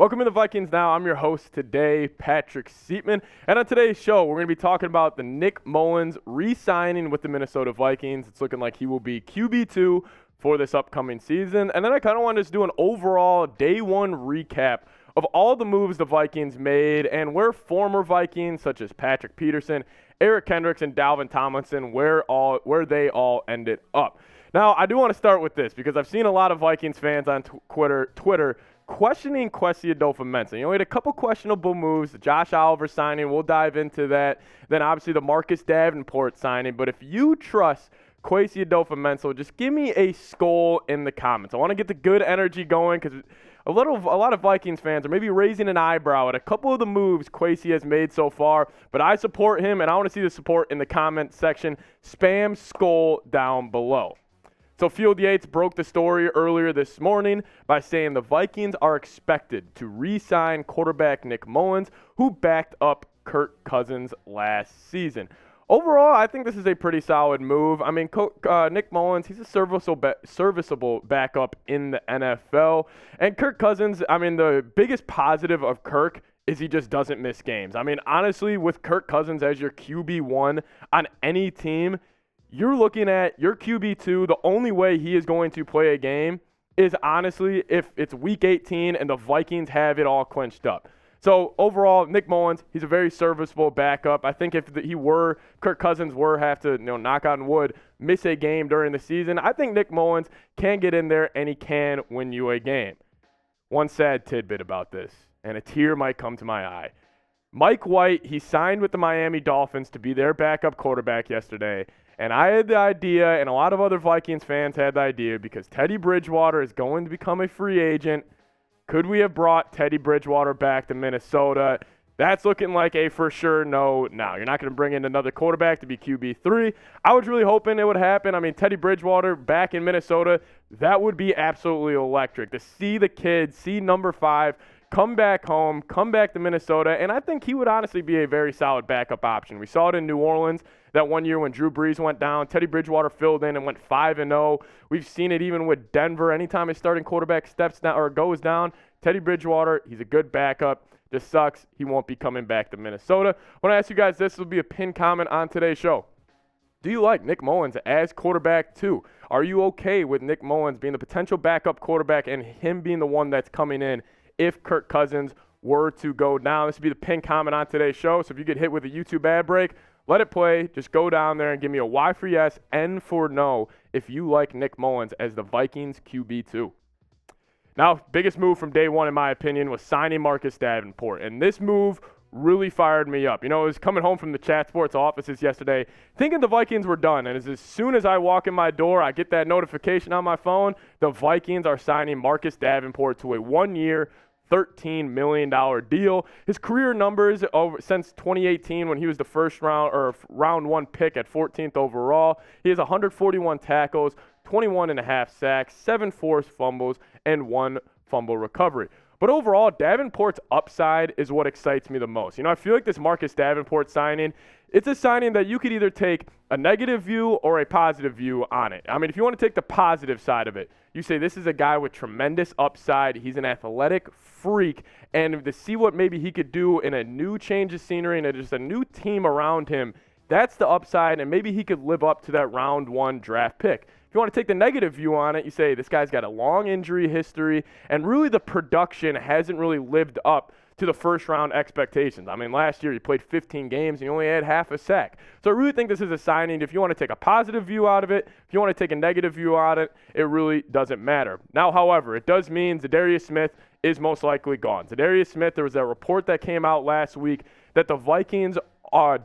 Welcome to the Vikings Now. I'm your host today, Patrick Siepman. And on today's show, we're going to be talking about the Nick Mullens re-signing with the Minnesota Vikings. It's looking like he will be QB2 for this upcoming season. And then I kind of want to just do an overall day one recap of all the moves the Vikings made and where former Vikings such as Patrick Peterson, Eric Kendricks, and Dalvin Tomlinson, where they all ended up. Now, I do want to start with this because I've seen a lot of Vikings fans on Twitter questioning Kwesi Adofo-Mensah. You know, he had a couple questionable moves. The Josh Oliver signing, we'll dive into that. Then, obviously, the Marcus Davenport signing. But if you trust Kwesi Adofo-Mensah, just give me a SKOL in the comments. I want to get the good energy going because a lot of Vikings fans are maybe raising an eyebrow at a couple of the moves Kwesi has made so far. But I support him, and I want to see the support in the comment section. Spam SKOL down below. So Field Yates broke the story earlier this morning by saying the Vikings are expected to re-sign quarterback Nick Mullens, who backed up Kirk Cousins last season. Overall, I think this is a pretty solid move. I mean, Nick Mullens, he's a serviceable backup in the NFL. And Kirk Cousins, I mean, the biggest positive of Kirk is he just doesn't miss games. I mean, honestly, with Kirk Cousins as your QB1 on any team, you're looking at your QB2, the only way he is going to play a game is honestly if it's week 18 and the Vikings have it all clinched up. So overall, Nick Mullens, he's a very serviceable backup. I think if Kirk Cousins have to, knock on wood, miss a game during the season, I think Nick Mullens can get in there and he can win you a game. One sad tidbit about this, and a tear might come to my eye. Mike White, he signed with the Miami Dolphins to be their backup quarterback yesterday. And I had the idea, and a lot of other Vikings fans had the idea, because Teddy Bridgewater is going to become a free agent. Could we have brought Teddy Bridgewater back to Minnesota? That's looking like a for sure no. Now, you're not going to bring in another quarterback to be QB3. I was really hoping it would happen. I mean, Teddy Bridgewater back in Minnesota, that would be absolutely electric. To see the kid, see number 5, come back home, come back to Minnesota, and I think he would honestly be a very solid backup option. We saw it in New Orleans that one year when Drew Brees went down. Teddy Bridgewater filled in and went 5-0. We've seen it even with Denver. Anytime a starting quarterback steps down or goes down, Teddy Bridgewater, he's a good backup. Just sucks he won't be coming back to Minnesota. I want to ask you guys, this will be a pinned comment on today's show. Do you like Nick Mullens as quarterback too? Are you okay with Nick Mullens being the potential backup quarterback and him being the one that's coming in if Kirk Cousins were to go down? This would be the pinned comment on today's show. So if you get hit with a YouTube ad break, let it play. Just go down there and give me a Y for yes, N for no if you like Nick Mullens as the Vikings QB2. Now, biggest move from day one, in my opinion, was signing Marcus Davenport. And this move really fired me up. I was coming home from the Chat Sports offices yesterday thinking the Vikings were done. And as soon as I walk in my door, I get that notification on my phone. The Vikings are signing Marcus Davenport to a 1-year, $13 million deal. His career numbers since 2018 when he was the first round 1 pick at 14th overall, he has 141 tackles, 21.5 sacks, 7 forced fumbles, and 1 fumble recovery. But overall, Davenport's upside is what excites me the most. I feel like this Marcus Davenport signing, it's a signing that you could either take a negative view or a positive view on it. I mean, if you want to take the positive side of it, you say this is a guy with tremendous upside. He's an athletic freak. And to see what maybe he could do in a new change of scenery and just a new team around him, that's the upside. And maybe he could live up to that round 1 draft pick. If you want to take the negative view on it, you say this guy's got a long injury history, and really the production hasn't really lived up to the first-round expectations. I mean, last year he played 15 games and he only had half a sack. So I really think this is a signing. If you want to take a positive view out of it, if you want to take a negative view on it, it really doesn't matter. Now, however, it does mean Zadarius Smith is most likely gone. Zadarius Smith, there was a report that came out last week that the Vikings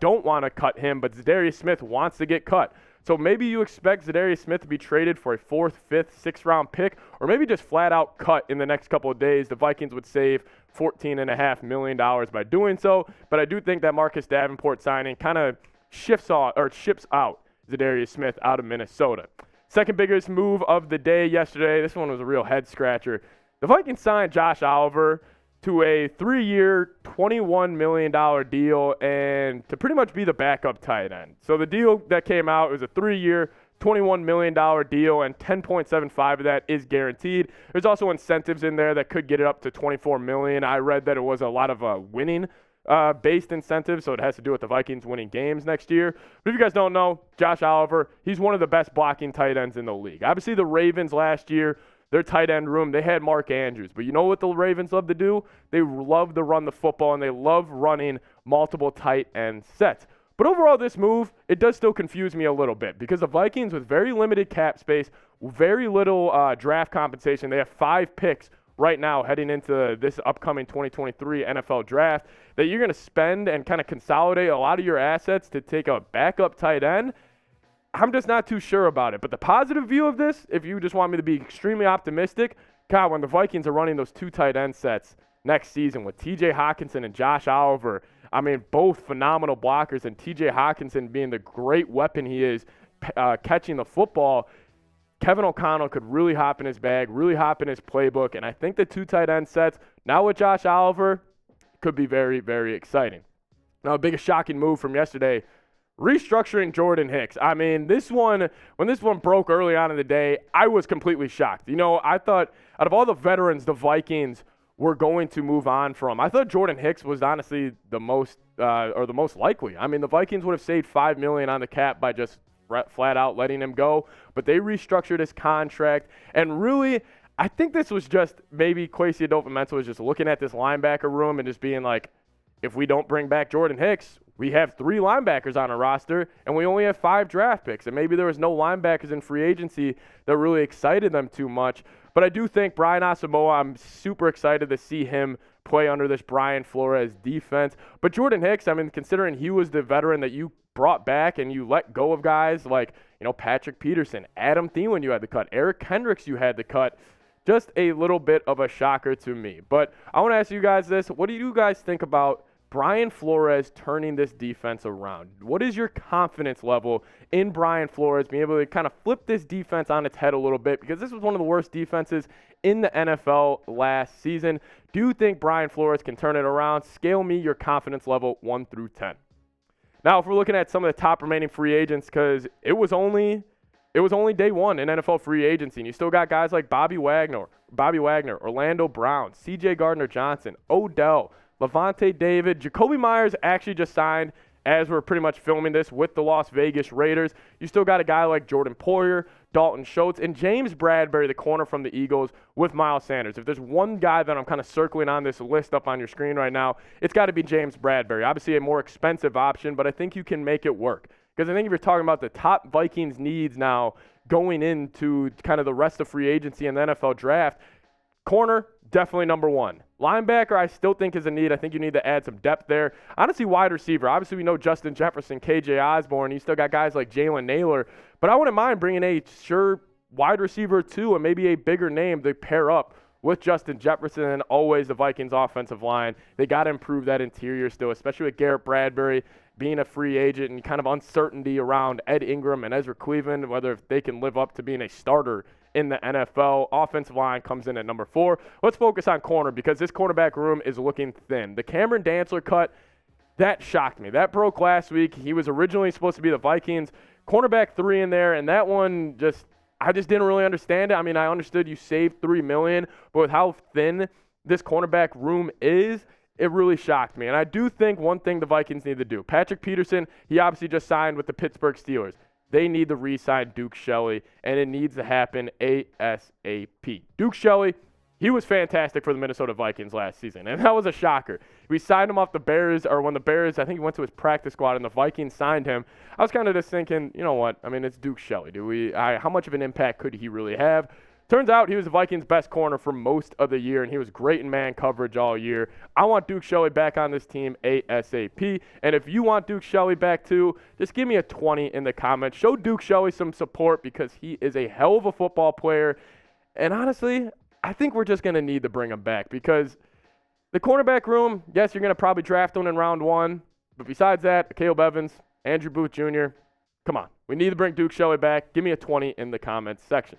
don't want to cut him, but Zadarius Smith wants to get cut. So maybe you expect Zadarius Smith to be traded for a 4th, 5th, 6th round pick, or maybe just flat out cut in the next couple of days. The Vikings would save $14.5 million by doing so. But I do think that Marcus Davenport signing kind of ships out Zadarius Smith out of Minnesota. Second biggest move of the day yesterday, this one was a real head scratcher. The Vikings signed Josh Oliver to a 3-year, $21 million deal and to pretty much be the backup tight end. So the deal that came out was a 3-year, $21 million deal, and $10.75 of that is guaranteed. There's also incentives in there that could get it up to $24 million. I read that it was a lot of winning based incentives, so it has to do with the Vikings winning games next year. But if you guys don't know, Josh Oliver, he's one of the best blocking tight ends in the league. Obviously, the Ravens last year, their tight end room, they had Mark Andrews. But you know what the Ravens love to do? They love to run the football, and they love running multiple tight end sets. But overall, this move, it does still confuse me a little bit because the Vikings, with very limited cap space, very little draft compensation, they have 5 picks right now heading into this upcoming 2023 NFL draft, that you're going to spend and kind of consolidate a lot of your assets to take a backup tight end. I'm just not too sure about it. But the positive view of this, if you just want me to be extremely optimistic, God, when the Vikings are running those 2 tight end sets next season with TJ Hockenson and Josh Oliver, I mean, both phenomenal blockers, and TJ Hockenson being the great weapon he is catching the football, Kevin O'Connell could really hop in his bag, really hop in his playbook, and I think the 2 tight end sets, now with Josh Oliver, could be very, very exciting. Now, a biggest shocking move from yesterday, restructuring Jordan Hicks. I mean, when this one broke early on in the day, I was completely shocked. You know, I thought out of all the veterans the Vikings were going to move on from, I thought Jordan Hicks was honestly the most likely. I mean, the Vikings would have saved $5 million on the cap by just flat out letting him go, but they restructured his contract, and really, I think this was just maybe Kwesi Adofo-Mensah was just looking at this linebacker room and just being like, if we don't bring back Jordan Hicks, we have 3 linebackers on our roster, and we only have 5 draft picks, and maybe there was no linebackers in free agency that really excited them too much. But I do think Brian Asamoah, I'm super excited to see him play under this Brain Flores defense. But Jordan Hicks, I mean, considering he was the veteran that you brought back and you let go of guys like, you know, Patrick Peterson, Adam Thielen you had to cut, Eric Kendricks you had to cut, just a little bit of a shocker to me. But I want to ask you guys this. What do you guys think about Brian Flores turning this defense around? What is your confidence level in Brian Flores being able to kind of flip this defense on its head a little bit? Because this was one of the worst defenses in the NFL last season. Do you think Brian Flores can turn it around? Scale me your confidence level 1 through 10. Now, if we're looking at some of the top remaining free agents, because it was only day one in NFL free agency, and you still got guys like Bobby Wagner, Orlando Brown, C.J. Gardner-Johnson, Odell, Levante David. Jacoby Myers actually just signed as we're pretty much filming this with the Las Vegas Raiders. You still got a guy like Jordan Poyer, Dalton Schultz, and James Bradbury, the corner from the Eagles, with Miles Sanders. If there's one guy that I'm kind of circling on this list up on your screen right now, it's got to be James Bradbury. Obviously a more expensive option, but I think you can make it work. Because I think if you're talking about the top Vikings needs now going into kind of the rest of free agency and the NFL draft, corner, definitely number 1. Linebacker, I still think is a need. I think you need to add some depth there. Honestly, wide receiver. Obviously, we know Justin Jefferson, KJ Osborne. You still got guys like Jalen Naylor. But I wouldn't mind bringing a sure wide receiver too, and maybe a bigger name to pair up with Justin Jefferson, and always the Vikings offensive line. They got to improve that interior still, especially with Garrett Bradbury being a free agent and kind of uncertainty around Ed Ingram and Ezra Cleveland, whether they can live up to being a starter in the NFL. Offensive line comes in at number 4. Let's focus on corner because this cornerback room is looking thin. The Cameron Dantzler cut, that shocked me. That broke last week. He was originally supposed to be the Vikings cornerback 3 in there, and that one I just didn't really understand it. I mean, I understood you saved $3 million, but with how thin this cornerback room is, it really shocked me. And I do think one thing the Vikings need to do. Patrick Peterson, he obviously just signed with the Pittsburgh Steelers. They need to re-sign Duke Shelley, and it needs to happen ASAP. Duke Shelley, he was fantastic for the Minnesota Vikings last season, and that was a shocker. We signed him off the Bears, or when the Bears, I think he went to his practice squad, and the Vikings signed him. I was kind of just thinking, you know what? I mean, it's Duke Shelley. How much of an impact could he really have? Turns out he was the Vikings' best corner for most of the year, and he was great in man coverage all year. I want Duke Shelley back on this team ASAP. And if you want Duke Shelley back too, just give me a 20 in the comments. Show Duke Shelley some support because he is a hell of a football player. And honestly, I think we're just going to need to bring him back because the cornerback room, yes, you're going to probably draft one in round 1. But besides that, Caleb Evans, Andrew Booth Jr., come on. We need to bring Duke Shelley back. Give me a 20 in the comments section.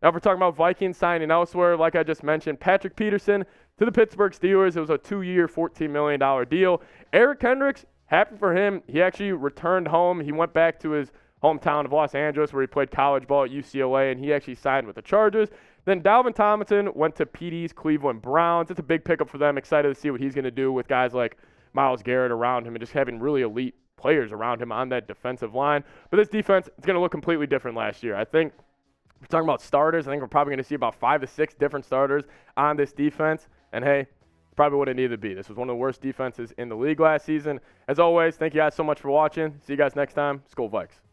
Now, if we're talking about Vikings signing elsewhere, like I just mentioned, Patrick Peterson to the Pittsburgh Steelers. It was a 2-year, $14 million deal. Eric Kendricks, happy for him. He actually returned home. He went back to his hometown of Los Angeles, where he played college ball at UCLA, and he actually signed with the Chargers. Then Dalvin Tomlinson went to PD's Cleveland Browns. It's a big pickup for them. Excited to see what he's going to do with guys like Myles Garrett around him and just having really elite players around him on that defensive line. But this defense is going to look completely different last year. I think we're talking about starters. I think we're probably going to see about 5 to 6 different starters on this defense. And hey, probably what it needed to be. This was one of the worst defenses in the league last season. As always, thank you guys so much for watching. See you guys next time. Skol Vikes.